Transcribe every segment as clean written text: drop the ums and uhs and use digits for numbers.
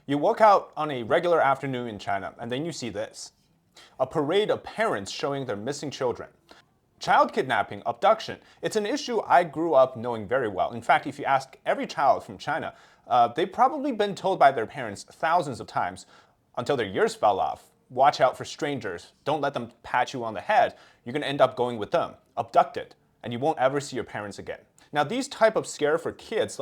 You walk out on a regular afternoon in China, and then you see this. A parade of parents showing their missing children. Child kidnapping, abduction, it's an issue I grew up knowing very well. In fact, if you ask every child from China, they've probably been told by their parents thousands of times until their ears fell off. Watch out for strangers. Don't let them pat you on the head. You're going to end up going with them, abducted, and you won't ever see your parents again. Now, these type of scare for kids,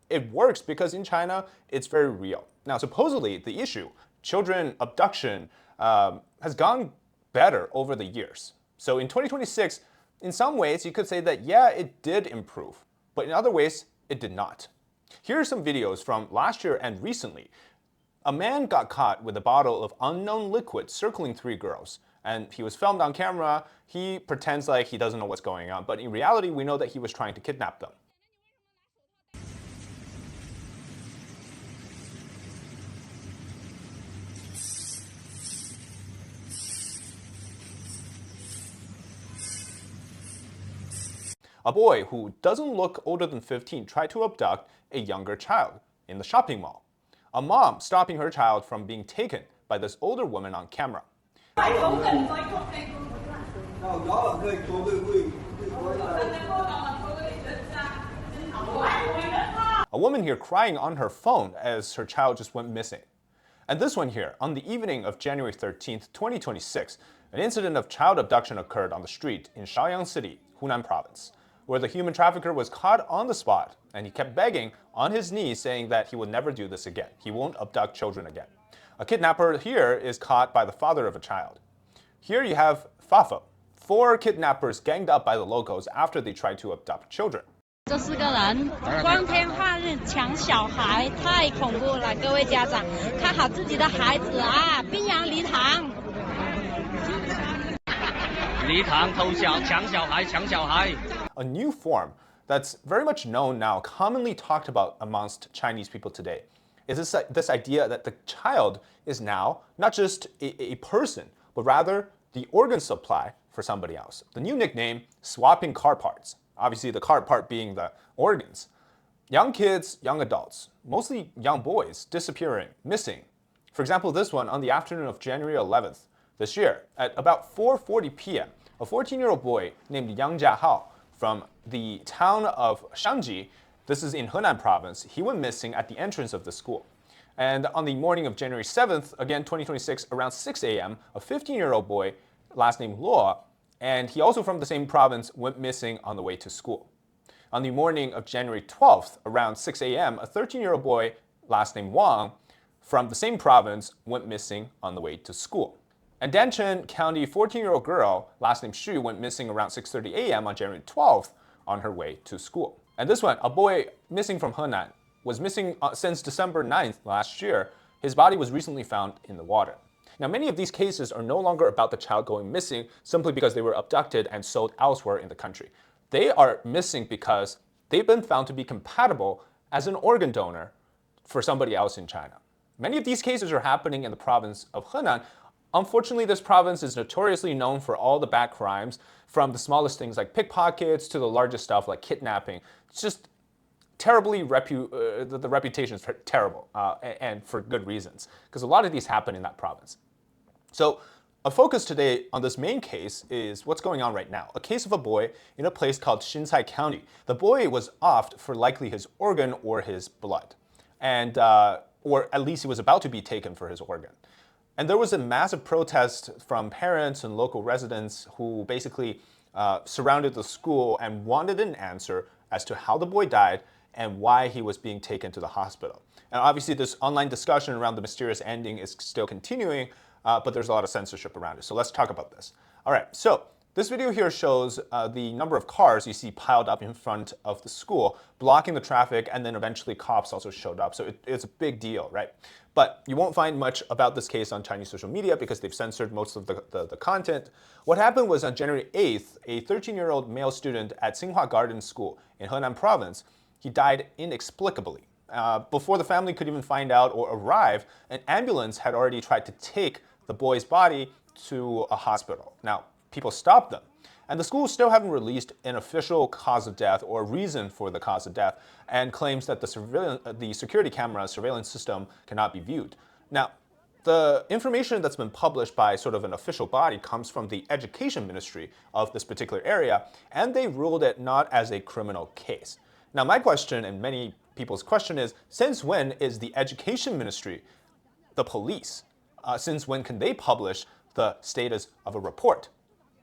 it works because in China, it's very real. Now, supposedly, the issue, children abduction, has gone better over the years. So in 2026, in some ways, you could say that, yeah, it did improve, but in other ways, it did not. Here are some videos from last year and recently. A man got caught with a bottle of unknown liquid circling 3 girls, and he was filmed on camera. He pretends like he doesn't know what's going on, but in reality, we know that he was trying to kidnap them. A boy who doesn't look older than 15 tried to abduct a younger child in the shopping mall. A mom stopping her child from being taken by this older woman on camera. A woman here crying on her phone as her child just went missing. And this one here, on the evening of January 13th, 2026, an incident of child abduction occurred on the street in Shaoyang City, Hunan Province, where the human trafficker was caught on the spot, and he kept begging on his knees, saying that he would never do this again. He won't abduct children again. A kidnapper here is caught by the father of a child. Here you have Fafo, 4 kidnappers ganged up by the locals after they tried to abduct children. 这4个人光天化日抢小孩，太恐怖了！各位家长，看好自己的孩子啊！宾阳礼堂。 A new form that's very much known now, commonly talked about amongst Chinese people today, is this idea that the child is now not just a person, but rather the organ supply for somebody else. The new nickname, swapping car parts. Obviously, the car part being the organs. Young kids, young adults, mostly young boys, disappearing, missing. For example, this one on the afternoon of January 11th this year, at about 4:40 p.m., a 14-year-old boy named Yang Jiahao from the town of Shangji, this is in Henan province, he went missing at the entrance of the school. And on the morning of January 7th, again 2026, around 6 a.m., a 15-year-old boy, last name Luo, and he also from the same province, went missing on the way to school. On the morning of January 12th, around 6 a.m., a 13-year-old boy, last name Wang, from the same province, went missing on the way to school. And Danchen County 14-year-old girl, last name Xu, went missing around 6:30 a.m. on January 12th on her way to school. And this one, a boy missing from Henan, was missing since December 9th last year. His body was recently found in the water. Now, many of these cases are no longer about the child going missing simply because they were abducted and sold elsewhere in the country. They are missing because they've been found to be compatible as an organ donor for somebody else in China. Many of these cases are happening in the province of Henan. Unfortunately, this province is notoriously known for all the bad crimes, from the smallest things like pickpockets to the largest stuff like kidnapping. It's just terribly, the reputation is terrible, and for good reasons, because a lot of these happen in that province. So a focus today on this main case is what's going on right now, a case of a boy in a place called Shincai County. The boy was offed for likely his organ or his blood, and or at least he was about to be taken for his organ. And there was a massive protest from parents and local residents who basically surrounded the school and wanted an answer as to how the boy died and why he was being taken to the hospital. And obviously this online discussion around the mysterious ending is still continuing, but there's a lot of censorship around it. So let's talk about this. All right, so this video here shows the number of cars you see piled up in front of the school, blocking the traffic, and then eventually cops also showed up. So it's a big deal, right? But you won't find much about this case on Chinese social media because they've censored most of the content. What happened was on January 8th, a 13-year-old male student at Tsinghua Garden School in Henan province, he died inexplicably. Before the family could even find out or arrive, an ambulance had already tried to take the boy's body to a hospital. Now, people stopped them. And the schools still haven't released an official cause of death or reason for the cause of death, and claims that the security camera surveillance system cannot be viewed. Now, the information that's been published by sort of an official body comes from the education ministry of this particular area, and they ruled it not as a criminal case. Now, my question, and many people's question, is since when is the education ministry the police? Since when can they publish the status of a report?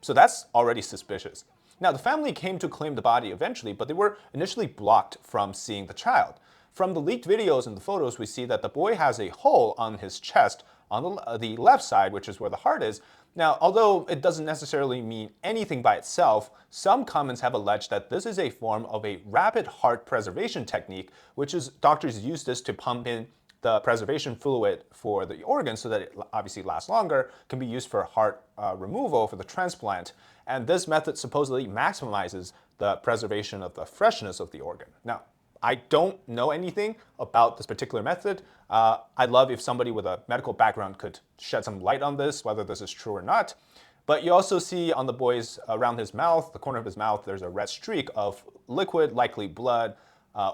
So that's already suspicious. Now, the family came to claim the body eventually, but they were initially blocked from seeing the child. From the leaked videos and the photos, we see that the boy has a hole on his chest on the left side, which is where the heart is. Now, although it doesn't necessarily mean anything by itself, some comments have alleged that this is a form of a rapid heart preservation technique, which is doctors use this to pump in the preservation fluid for the organ so that it obviously lasts longer, can be used for heart removal for the transplant. And this method supposedly maximizes the preservation of the freshness of the organ. Now, I don't know anything about this particular method. I'd love if somebody with a medical background could shed some light on this, whether this is true or not. But you also see on the boy's, around his mouth, the corner of his mouth, there's a red streak of liquid, likely blood,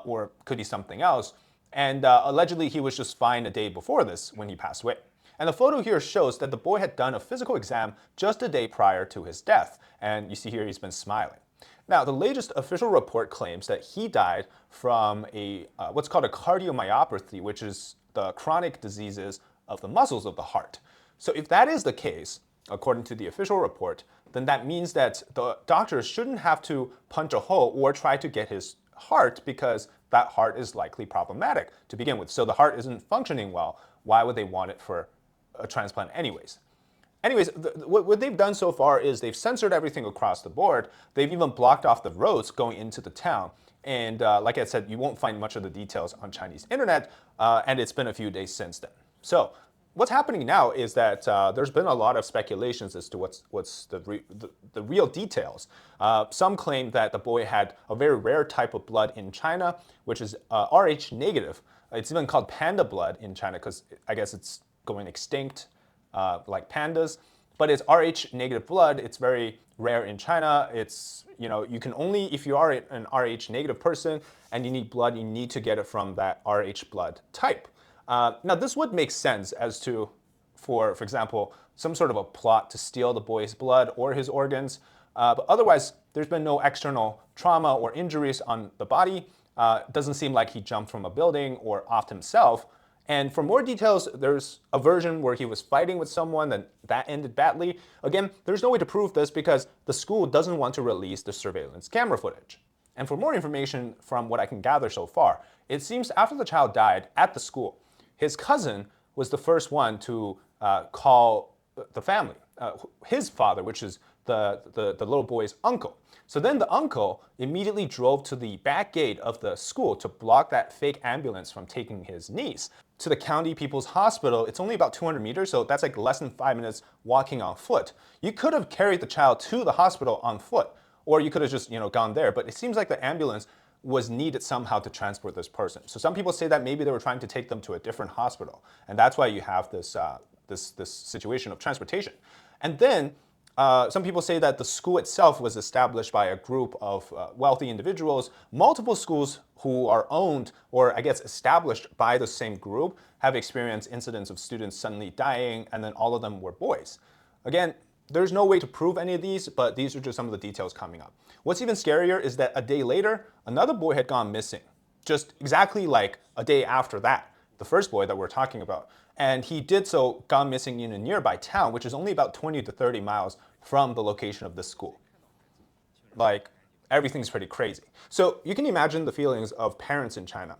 or could be something else. And allegedly, he was just fine a day before this when he passed away. And the photo here shows that the boy had done a physical exam just a day prior to his death. And you see here he's been smiling. Now, the latest official report claims that he died from a what's called a cardiomyopathy, which is the chronic diseases of the muscles of the heart. So if that is the case, according to the official report, then that means that the doctors shouldn't have to punch a hole or try to get his heart, because that heart is likely problematic to begin with. So the heart isn't functioning well. Why would they want it for a transplant anyways? What they've done so far is they've censored everything across the board. They've even blocked off the roads going into the town. And like I said, you won't find much of the details on Chinese internet, and it's been a few days since then. So what's happening now is that there's been a lot of speculations as to what's the real details. Some claim that the boy had a very rare type of blood in China, which is Rh negative. It's even called panda blood in China because I guess it's going extinct like pandas. But it's Rh negative blood. It's very rare in China. It's, you can only, if you are an Rh negative person and you need blood, you need to get it from that Rh blood type. Now, this would make sense as to, for example, some sort of a plot to steal the boy's blood or his organs. But otherwise, there's been no external trauma or injuries on the body. It doesn't seem like he jumped from a building or offed himself. And for more details, there's a version where he was fighting with someone and that ended badly. Again, there's no way to prove this because the school doesn't want to release the surveillance camera footage. And for more information from what I can gather so far, it seems after the child died at the school, his cousin was the first one to call the family, his father, which is the little boy's uncle. So then the uncle immediately drove to the back gate of the school to block that fake ambulance from taking his niece to the County People's Hospital. It's only about 200 meters, so that's like less than 5 minutes walking on foot. You could have carried the child to the hospital on foot, or you could have just gone there. But it seems like the ambulance was needed somehow to transport this person. So some people say that maybe they were trying to take them to a different hospital, and that's why you have this this situation of transportation. And then some people say that the school itself was established by a group of wealthy individuals. Multiple schools who are owned or I guess established by the same group have experienced incidents of students suddenly dying, and then all of them were boys. Again, there's no way to prove any of these, but these are just some of the details coming up. What's even scarier is that a day later, another boy had gone missing, just exactly like a day after that, the first boy that we're talking about. And he did so, gone missing in a nearby town, which is only about 20 to 30 miles from the location of this school. Like, everything's pretty crazy. So you can imagine the feelings of parents in China.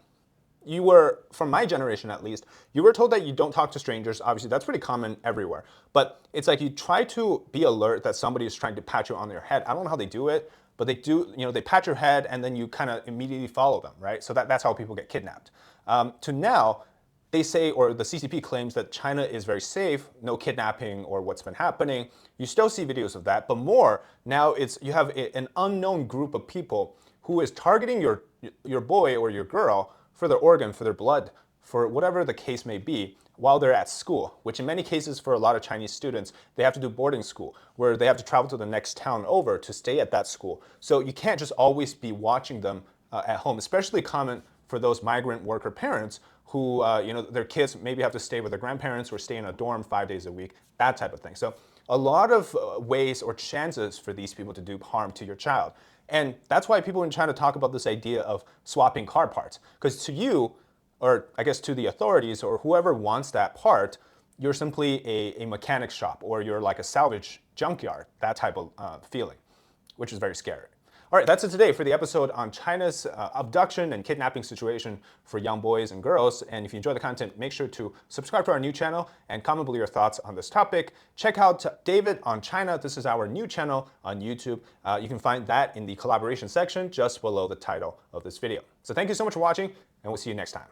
You were, from my generation at least, you were told that you don't talk to strangers. Obviously, that's pretty common everywhere. But it's like you try to be alert that somebody is trying to pat you on your head. I don't know how they do it, but they do, they pat your head and then you kind of immediately follow them, right? So that's how people get kidnapped. To now, they say, or the CCP claims that China is very safe, no kidnapping or what's been happening. You still see videos of that, but more, now you have an unknown group of people who is targeting your boy or your girl for their organ, for their blood, for whatever the case may be while they're at school, which in many cases for a lot of Chinese students, they have to do boarding school where they have to travel to the next town over to stay at that school. So you can't just always be watching them at home, especially common for those migrant worker parents who, their kids maybe have to stay with their grandparents or stay in a dorm 5 days a week, that type of thing. So a lot of ways or chances for these people to do harm to your child. And that's why people in China talk about this idea of swapping car parts. Because to you, or I guess to the authorities or whoever wants that part, you're simply a mechanic shop or you're like a salvage junkyard, that type of feeling, which is very scary. All right, that's it today for the episode on China's abduction and kidnapping situation for young boys and girls. And if you enjoy the content, make sure to subscribe to our new channel and comment below your thoughts on this topic. Check out David on China. This is our new channel on YouTube. You can find that in the collaboration section just below the title of this video. So thank you so much for watching, and we'll see you next time.